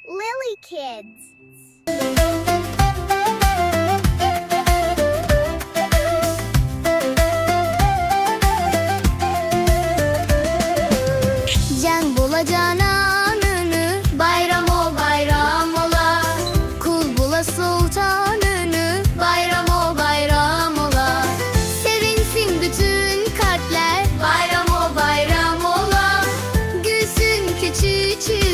Lily Kids. Can bulacağını bayram ol bayram ola. Kul bula sultanını bayram ol bayram ola. Sevinsin bütün kalpler bayram ol bayram ola. Gülsün küçücük